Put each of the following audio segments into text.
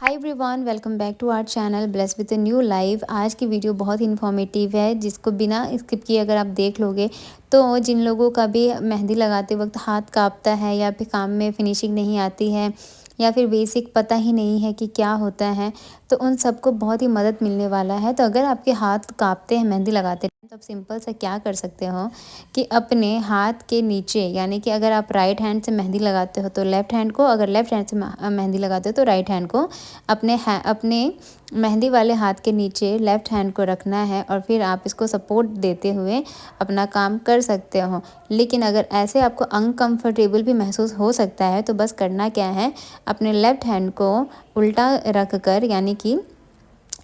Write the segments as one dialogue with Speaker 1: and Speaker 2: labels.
Speaker 1: Hi everyone, welcome back to our channel bless with a new life. आज की video बहुत ही informative है, जिसको बिना स्किप किए अगर आप देख लोगे तो जिन लोगों का भी मेहंदी लगाते वक्त हाथ कांपता है या फिर काम में फिनिशिंग नहीं आती है या फिर बेसिक पता ही नहीं है कि क्या होता है, तो उन सबको बहुत ही मदद मिलने वाला है। तो अगर आपके हाथ कांपते हैं मेहंदी लगाते हैं तो आप सिंपल सा क्या कर सकते हो कि अपने हाथ के नीचे, यानी कि अगर आप राइट हैंड से मेहंदी लगाते हो तो लेफ़्ट हैंड को, अगर लेफ़्ट हैंड से मेहंदी लगाते हो तो राइट हैंड को अपने मेहंदी वाले हाथ के नीचे लेफ़्ट हैंड को रखना है और फिर आप इसको सपोर्ट देते हुए अपना काम कर सकते हो। लेकिन अगर ऐसे आपको अनकंफर्टेबल भी महसूस हो सकता है तो बस करना क्या है, अपने लेफ़्ट हैंड को उल्टा रख कर, यानी कि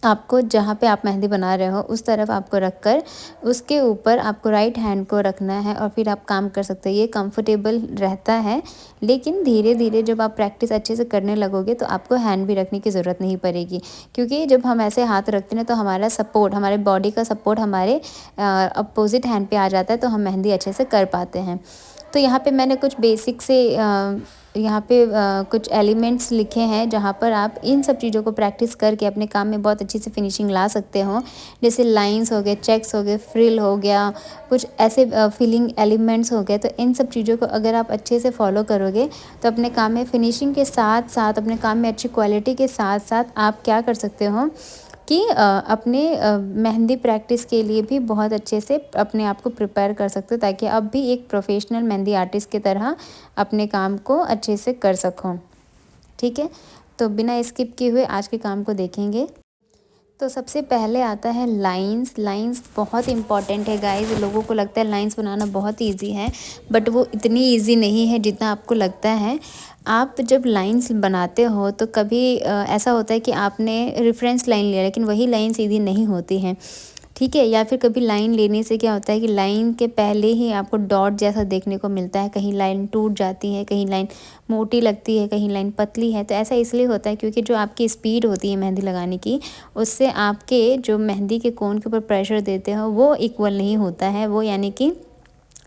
Speaker 1: आपको जहाँ पे आप मेहंदी बना रहे हो उस तरफ आपको रख कर उसके ऊपर आपको राइट हैंड को रखना है और फिर आप काम कर सकते हो। ये कंफर्टेबल रहता है, लेकिन धीरे धीरे जब आप प्रैक्टिस अच्छे से करने लगोगे तो आपको हैंड भी रखने की ज़रूरत नहीं पड़ेगी, क्योंकि जब हम ऐसे हाथ रखते हैं तो हमारा सपोर्ट, हमारे बॉडी का सपोर्ट हमारे अपोजिट हैंड पे आ जाता है, तो हम मेहंदी अच्छे से कर पाते हैं। तो यहाँ पे मैंने कुछ बेसिक से यहाँ पे कुछ एलिमेंट्स लिखे हैं जहाँ पर आप इन सब चीज़ों को प्रैक्टिस करके अपने काम में बहुत अच्छी से फिनिशिंग ला सकते हो। जैसे लाइंस हो गए, चेक्स हो गए, फ्रिल हो गया, कुछ ऐसे फिलिंग एलिमेंट्स हो गए। तो इन सब चीज़ों को अगर आप अच्छे से फॉलो करोगे तो अपने काम में फिनिशिंग के साथ साथ, अपने काम में अच्छी क्वालिटी के साथ साथ आप क्या कर सकते हो कि अपने मेहंदी प्रैक्टिस के लिए भी बहुत अच्छे से अपने आप को प्रिपेयर कर सकते हो, ताकि आप भी एक प्रोफेशनल मेहंदी आर्टिस्ट की तरह अपने काम को अच्छे से कर सको। ठीक है, तो बिना स्किप किए हुए आज के काम को देखेंगे। तो सबसे पहले आता है लाइंस। लाइंस बहुत इंपॉर्टेंट है गाइस। लोगों को लगता है लाइंस बनाना बहुत इजी है, बट वो इतनी इजी नहीं है जितना आपको लगता है। आप जब लाइंस बनाते हो तो कभी ऐसा होता है कि आपने रेफरेंस लाइन लिया लेकिन वही लाइन सीधी नहीं होती है, ठीक है। या फिर कभी लाइन लेने से क्या होता है कि लाइन के पहले ही आपको डॉट जैसा देखने को मिलता है, कहीं लाइन टूट जाती है, कहीं लाइन मोटी लगती है, कहीं लाइन पतली है। तो ऐसा इसलिए होता है क्योंकि जो आपकी स्पीड होती है मेहंदी लगाने की, उससे आपके जो मेहंदी के कोन के ऊपर प्रेशर देते हो वो इक्वल नहीं होता है, वो यानी कि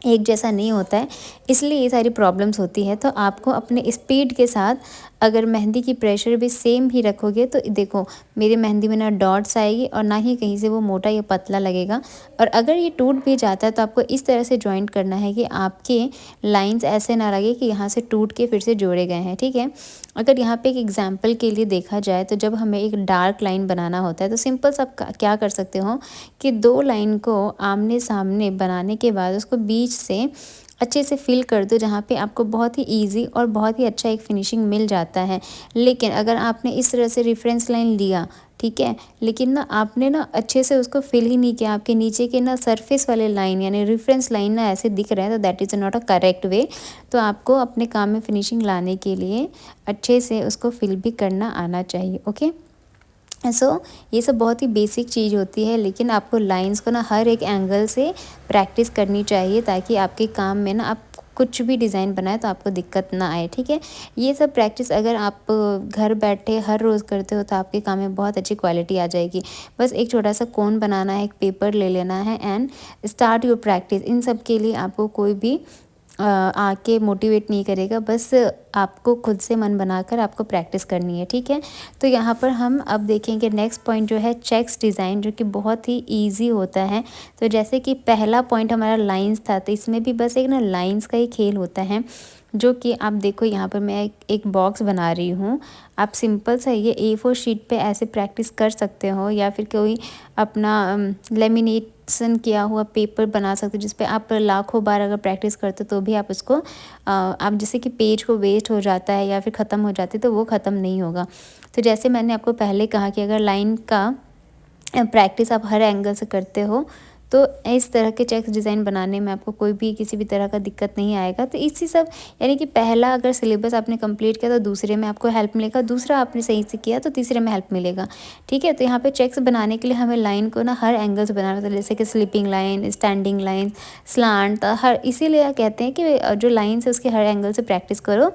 Speaker 1: एक जैसा नहीं होता है, इसलिए ये सारी प्रॉब्लम्स होती है। तो आपको अपने स्पीड के साथ अगर मेहंदी की प्रेशर भी सेम ही रखोगे तो देखो मेरी मेहंदी में ना डॉट्स आएगी और ना ही कहीं से वो मोटा या पतला लगेगा। और अगर ये टूट भी जाता है तो आपको इस तरह से जॉइंट करना है कि आपके लाइंस ऐसे ना लगे कि यहाँ से टूट के फिर से जोड़े गए हैं, ठीक है। अगर यहाँ पे एक एग्जाम्पल के लिए देखा जाए तो जब हमें एक डार्क लाइन बनाना होता है तो सिंपल सा आप क्या कर सकते हो कि दो लाइन को आमने सामने बनाने के बाद उसको बीच से अच्छे से फिल कर दो, जहाँ पे आपको बहुत ही इजी और बहुत ही अच्छा एक फिनिशिंग मिल जाता है। लेकिन अगर आपने इस तरह से रेफरेंस लाइन लिया, ठीक है, लेकिन ना आपने ना अच्छे से उसको फिल ही नहीं किया, आपके नीचे के ना सरफेस वाले लाइन यानी रेफरेंस लाइन ना ऐसे दिख रहे हैं, तो that is not a correct way. तो आपको अपने काम में फिनिशिंग लाने के लिए अच्छे से उसको फिल भी करना आना चाहिए। ओके, ये सब बहुत ही बेसिक चीज़ होती है, लेकिन आपको लाइंस को ना हर एक एंगल से प्रैक्टिस करनी चाहिए ताकि आपके काम में ना आप कुछ भी डिज़ाइन बनाए तो आपको दिक्कत ना आए, ठीक है। ये सब प्रैक्टिस अगर आप घर बैठे हर रोज़ करते हो तो आपके काम में बहुत अच्छी क्वालिटी आ जाएगी। बस एक छोटा सा कोन बनाना है, एक पेपर ले लेना है एंड स्टार्ट योर प्रैक्टिस। इन सब के लिए आपको कोई भी आके मोटिवेट नहीं करेगा, बस आपको खुद से मन बनाकर आपको प्रैक्टिस करनी है, ठीक है। तो यहाँ पर हम अब देखेंगे नेक्स्ट पॉइंट जो है चेक्स डिज़ाइन, जो कि बहुत ही इजी होता है। तो जैसे कि पहला पॉइंट हमारा लाइंस था, तो इसमें भी बस एक ना लाइंस का ही खेल होता है, जो कि आप देखो यहाँ पर मैं एक बॉक्स बना रही हूँ। आप सिंपल सा ये A4 शीट पे ऐसे प्रैक्टिस कर सकते हो, या फिर कोई अपना लेमिनेशन किया हुआ पेपर बना सकते हो जिस पे आप लाखों बार अगर प्रैक्टिस करते हो तो भी आप उसको आप जैसे कि पेज को वेस्ट हो जाता है या फिर ख़त्म हो जाती है तो वो ख़त्म नहीं होगा। तो जैसे मैंने आपको पहले कहा कि अगर लाइन का प्रैक्टिस आप हर एंगल से करते हो तो इस तरह के चेक्स डिज़ाइन बनाने में आपको कोई भी किसी भी तरह का दिक्कत नहीं आएगा। तो इसी सब, यानी कि पहला अगर सिलेबस आपने कंप्लीट किया तो दूसरे में आपको हेल्प मिलेगा, दूसरा आपने सही से किया तो तीसरे में हेल्प मिलेगा, ठीक है। तो यहाँ पे चेक्स बनाने के लिए हमें लाइन को ना हर एंगल से बनाना होता है, जैसे कि sleeping line, standing line, slant, हर, इसीलिए कहते हैं कि जो लाइन है उसके हर एंगल से प्रैक्टिस करो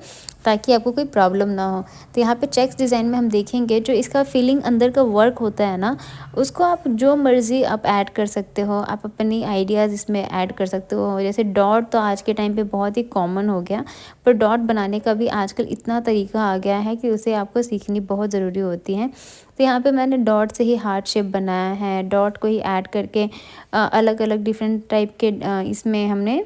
Speaker 1: ताकि आपको कोई प्रॉब्लम ना हो। तो यहाँ पे चेक्स डिज़ाइन में हम देखेंगे जो इसका फिलिंग अंदर का वर्क होता है ना, उसको आप जो मर्ज़ी आप ऐड कर सकते हो, आप अपनी आइडियाज़ इसमें ऐड कर सकते हो। जैसे डॉट तो आज के टाइम पे बहुत ही कॉमन हो गया, पर डॉट बनाने का भी आजकल इतना तरीका आ गया है कि उसे आपको सीखनी बहुत ज़रूरी होती है। तो यहाँ पे मैंने डॉट से ही हार्ट शेप बनाया है, डॉट को ही ऐड करके अलग अलग डिफरेंट टाइप के इसमें हमने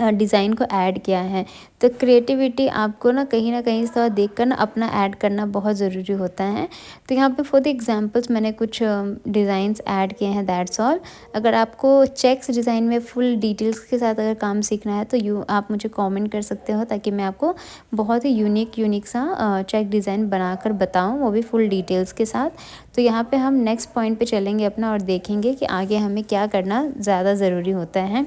Speaker 1: डिज़ाइन को ऐड किया है। तो क्रिएटिविटी आपको ना कहीं से देखकर ना अपना ऐड करना बहुत ज़रूरी होता है। तो यहाँ पे फॉर द एग्जांपल्स मैंने कुछ डिज़ाइंस ऐड किए हैं, दैट्स ऑल। अगर आपको चेक्स डिज़ाइन में फुल डिटेल्स के साथ अगर काम सीखना है तो आप मुझे कमेंट कर सकते हो, ताकि मैं आपको बहुत ही यूनिक सा चेक डिज़ाइन बनाकर बताऊँ, वो भी फुल डिटेल्स के साथ। तो यहाँ पे हम नेक्स्ट पॉइंट पे चलेंगे अपना और देखेंगे कि आगे हमें क्या करना ज़्यादा ज़रूरी होता है।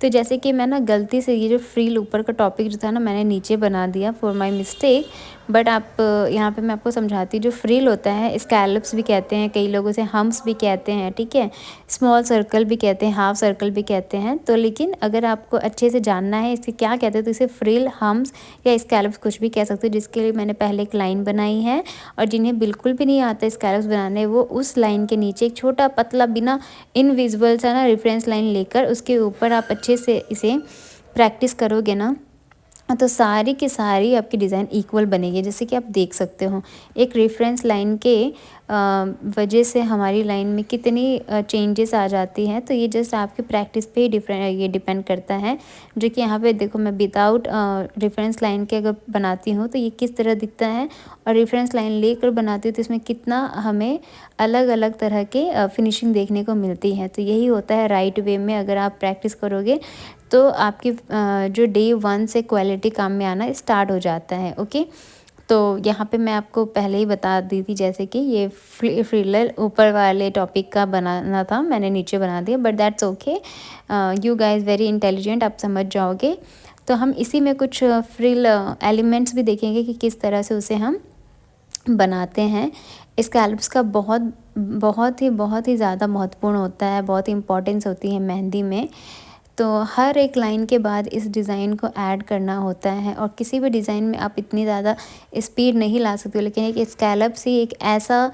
Speaker 1: तो जैसे कि मैं ना गलती से ये जो फ्रिल ऊपर का टॉपिक जो था ना, मैंने नीचे बना दिया फॉर माय मिस्टेक। बट आप यहाँ पे मैं आपको समझाती हूँ। जो फ्रिल होता है स्कैलप्स भी कहते हैं, कई लोग उसे हम्प्स भी कहते हैं, ठीक है, स्मॉल सर्कल भी कहते हैं, हाफ सर्कल भी कहते हैं। तो लेकिन अगर आपको अच्छे से जानना है इसे क्या कहते हैं तो इसे फ्रिल, हम्प्स या स्कैलप्स कुछ भी कह सकते हो, जिसके लिए मैंने पहले एक लाइन बनाई है। और जिन्हें बिल्कुल भी नहीं आता स्कैलप्स बनाने, वो उस लाइन के नीचे एक छोटा पतला बिना इनविजिबल सा ना रेफरेंस लाइन लेकर उसके ऊपर आप अच्छे से इसे प्रैक्टिस करोगे ना, तो सारी की सारी आपकी डिज़ाइन इक्वल बनेगी। जैसे कि आप देख सकते हो एक रेफरेंस लाइन के वजह से हमारी लाइन में कितनी चेंजेस आ जाती हैं। तो ये जस्ट आपकी प्रैक्टिस पे ही ये डिपेंड करता है। जो कि यहाँ पे देखो मैं विदाउट रेफरेंस लाइन के अगर बनाती हूँ तो ये किस तरह दिखता है, और रेफरेंस लाइन लेकर बनाती हूँ तो इसमें कितना हमें अलग अलग तरह के फिनिशिंग देखने को मिलती है। तो यही होता है राइट वे में अगर आप प्रैक्टिस करोगे तो आपकी जो डे 1 से क्वालिटी काम में आना स्टार्ट हो जाता है। ओके, तो यहाँ पे मैं आपको पहले ही बता दी थी जैसे कि ये फ्रिलर ऊपर वाले टॉपिक का बनाना था, मैंने नीचे बना दिया, but that's okay, you guys very intelligent, आप समझ जाओगे। तो हम इसी में कुछ फ्रिल एलिमेंट्स भी देखेंगे कि किस तरह से उसे हम बनाते हैं। स्कैल्प्स का बहुत ही ज़्यादा महत्वपूर्ण होता है, बहुत ही इम्पोर्टेंस होती है मेहंदी में। तो हर एक लाइन के बाद इस डिज़ाइन को ऐड करना होता है, और किसी भी डिज़ाइन में आप इतनी ज़्यादा स्पीड नहीं ला सकते हो, लेकिन एक स्कैलप्स ही एक ऐसा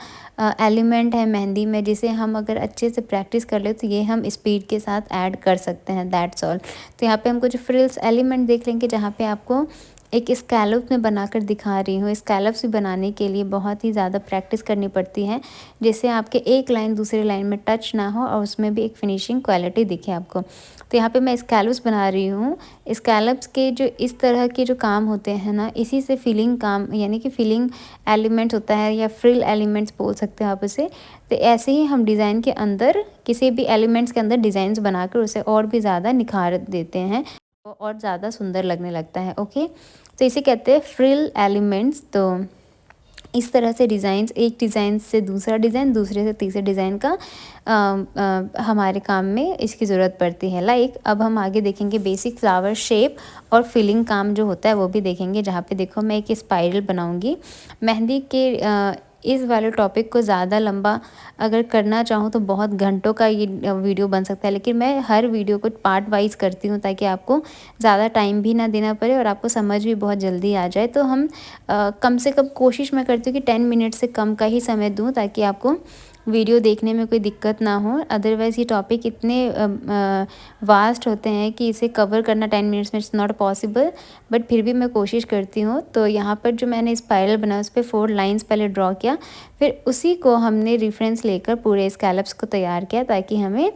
Speaker 1: एलिमेंट है मेहंदी में जिसे हम अगर अच्छे से प्रैक्टिस कर ले तो ये हम स्पीड के साथ ऐड कर सकते हैं, दैट्स ऑल। तो यहाँ पे हम कुछ फ्रिल्स एलिमेंट देख लेंगे जहाँ पे आपको एक स्कैलप में बनाकर दिखा रही हूँ। स्कैलप्स भी बनाने के लिए बहुत ही ज़्यादा प्रैक्टिस करनी पड़ती है, जिससे आपके एक लाइन दूसरे लाइन में टच ना हो और उसमें भी एक फिनिशिंग क्वालिटी दिखे आपको। तो यहाँ पे मैं स्कैलप्स बना रही हूँ। स्कैलप्स के जो इस तरह के जो काम होते हैं ना, इसी से फिलिंग काम यानी कि फिलिंग एलिमेंट्स होता है, या फ्रिल एलिमेंट्स बोल सकते हैं आप उसे। तो ऐसे ही हम डिज़ाइन के अंदर किसी भी एलिमेंट्स के अंदर डिज़ाइंस बनाकर उसे और भी ज़्यादा निखार देते हैं, और ज़्यादा सुंदर लगने लगता है। ओके, तो इसे कहते हैं फ्रिल एलिमेंट्स। तो इस तरह से डिज़ाइंस, एक डिज़ाइन से दूसरा डिज़ाइन, दूसरे से तीसरे डिज़ाइन का हमारे काम में इसकी ज़रूरत पड़ती है। लाइक अब हम आगे देखेंगे बेसिक फ्लावर शेप और फिलिंग काम जो होता है वो भी देखेंगे, जहाँ पे देखो मैं एक स्पाइरल बनाऊंगी। मेहंदी के इस वाले टॉपिक को ज़्यादा लंबा अगर करना चाहूँ तो बहुत घंटों का ये वीडियो बन सकता है, लेकिन मैं हर वीडियो को पार्ट वाइज करती हूँ ताकि आपको ज़्यादा टाइम भी ना देना पड़े और आपको समझ भी बहुत जल्दी आ जाए। तो हम कम से कम कोशिश मैं करती हूँ कि 10 मिनट से कम का ही समय दूँ, ताकि आपको वीडियो देखने में कोई दिक्कत ना हो। अदरवाइज़ ये टॉपिक इतने वास्ट होते हैं कि इसे कवर करना 10 मिनट्स में इट्स नॉट पॉसिबल, बट फिर भी मैं कोशिश करती हूँ। तो यहाँ पर जो मैंने स्पाइरल बनाया उस पर 4 लाइंस पहले ड्रॉ किया, फिर उसी को हमने रेफरेंस लेकर पूरे स्कैलप्स को तैयार किया, ताकि हमें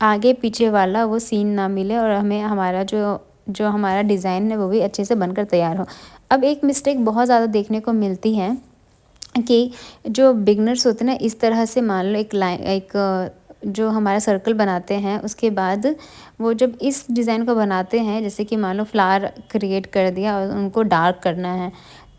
Speaker 1: आगे पीछे वाला वो सीन ना मिले और हमें हमारा जो हमारा डिज़ाइन है वो भी अच्छे से बनकर तैयार हो। अब एक मिस्टेक बहुत ज़्यादा देखने को मिलती है कि जो बिगनर्स होते हैं ना, इस तरह से मान लो एक जो हमारा सर्कल बनाते हैं, उसके बाद वो जब इस डिज़ाइन को बनाते हैं, जैसे कि मान लो फ्लावर क्रिएट कर दिया और उनको डार्क करना है,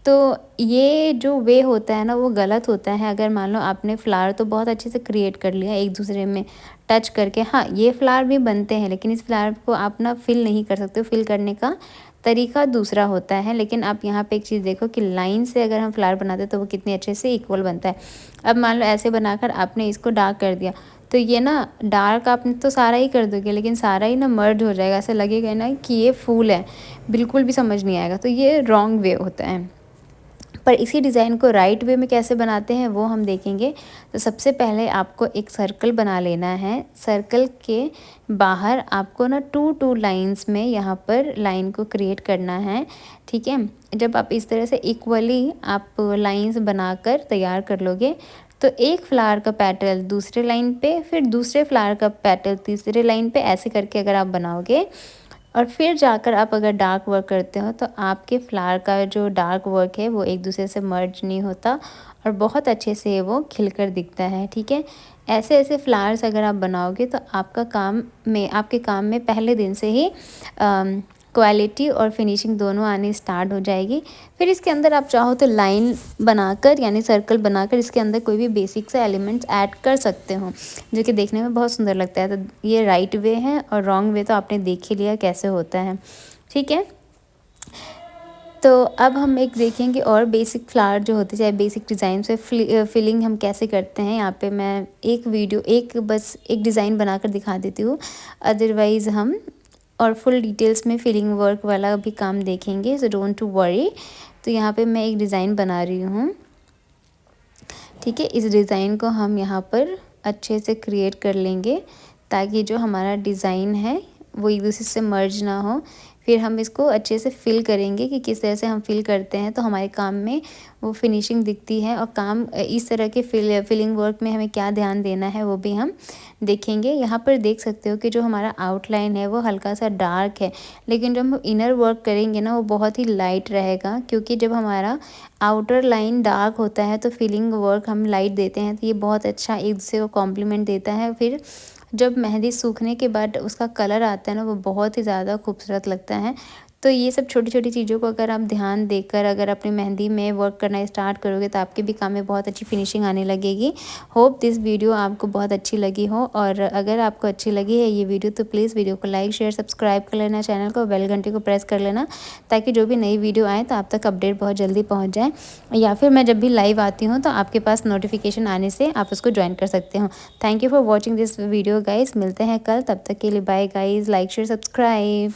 Speaker 1: तो ये जो वे होता है ना वो गलत होता है। अगर मान लो आपने फ्लावर तो बहुत अच्छे से क्रिएट कर लिया एक दूसरे में टच करके, हाँ ये फ्लावर भी बनते हैं, लेकिन इस फ्लावर को आप ना फिल नहीं कर सकते हो। फिल करने का तरीका दूसरा होता है। लेकिन आप यहाँ पे एक चीज़ देखो कि लाइन से अगर हम फ्लावर बनाते हैं तो वो कितने अच्छे से इक्वल बनता है। अब मान लो ऐसे बनाकर आपने इसको डार्क कर दिया, तो ये ना डार्क आपने तो सारा ही कर दोगे, लेकिन सारा ही ना मर्ज हो जाएगा, ऐसा लगेगा ना कि ये फूल है, बिल्कुल भी समझ नहीं आएगा। तो ये रॉन्ग वे होता है। पर इसी डिज़ाइन को राइट वे में कैसे बनाते हैं वो हम देखेंगे। तो सबसे पहले आपको एक सर्कल बना लेना है। सर्कल के बाहर आपको ना 2 लाइंस में यहाँ पर लाइन को क्रिएट करना है, ठीक है। जब आप इस तरह से इक्वली आप लाइंस बनाकर तैयार कर लोगे, तो एक फ्लावर का पेटल दूसरे लाइन पे, फिर दूसरे फ्लावर का पेटल तीसरे लाइन पे, ऐसे करके अगर आप बनाओगे और फिर जाकर आप अगर डार्क वर्क करते हो, तो आपके फ्लावर का जो डार्क वर्क है वो एक दूसरे से मर्ज नहीं होता और बहुत अच्छे से वो खिलकर दिखता है, ठीक है। ऐसे ऐसे फ्लावर्स अगर आप बनाओगे तो आपके काम में पहले दिन से ही क्वालिटी और फिनिशिंग दोनों आनी स्टार्ट हो जाएगी। फिर इसके अंदर आप चाहो तो लाइन बनाकर यानी सर्कल बनाकर इसके अंदर कोई भी बेसिक से एलिमेंट्स ऐड कर सकते हो, जो कि देखने में बहुत सुंदर लगता है। तो ये राइट वे है और रॉन्ग वे तो आपने देख ही लिया कैसे होता है, ठीक है। तो अब हम एक देखेंगे और बेसिक फ्लावर जो होते हैं, बेसिक डिज़ाइन से फिलिंग हम कैसे करते हैं। यहाँ पे मैं बस एक डिज़ाइन बनाकर दिखा देती हूँ, अदरवाइज़ हम और फुल डिटेल्स में फिलिंग वर्क वाला भी काम देखेंगे, सो डोंट टू वरी। तो यहाँ पे मैं एक डिज़ाइन बना रही हूँ, ठीक है। इस डिज़ाइन को हम यहाँ पर अच्छे से क्रिएट कर लेंगे ताकि जो हमारा डिज़ाइन है वो एक दूसरे से मर्ज ना हो। फिर हम इसको अच्छे से फिल करेंगे कि किस तरह से हम फिल करते हैं तो हमारे काम में वो फिनिशिंग दिखती है। और काम इस तरह के फिलिंग वर्क में हमें क्या ध्यान देना है वो भी हम देखेंगे। यहाँ पर देख सकते हो कि जो हमारा आउटलाइन है वो हल्का सा डार्क है, लेकिन जब हम इनर वर्क करेंगे ना वो बहुत ही लाइट रहेगा, क्योंकि जब हमारा आउटर लाइन डार्क होता है तो फिलिंग वर्क हम लाइट देते हैं तो ये बहुत अच्छा एक दूसरे को कॉम्प्लीमेंट देता है। फिर जब मेहंदी सूखने के बाद उसका कलर आता है ना वो बहुत ही ज़्यादा खूबसूरत लगता है। तो ये सब छोटी छोटी चीज़ों को अगर आप ध्यान देकर अगर अपनी मेहंदी में वर्क करना स्टार्ट करोगे तो आपके भी काम में बहुत अच्छी फिनिशिंग आने लगेगी। होप दिस वीडियो आपको बहुत अच्छी लगी हो, और अगर आपको अच्छी लगी है ये वीडियो तो प्लीज़ वीडियो को लाइक शेयर सब्सक्राइब कर लेना, चैनल को बेल घंटे को प्रेस कर लेना ताकि जो भी नई वीडियो आए तो आप तक अपडेट बहुत जल्दी पहुँच जाए, या फिर मैं जब भी लाइव आती हूँ तो आपके पास नोटिफिकेशन आने से आप उसको ज्वाइन कर सकते हो। Thank you for watching this video guys. मिलते हैं कल, तब तक के लिए bye guys. Like share subscribe.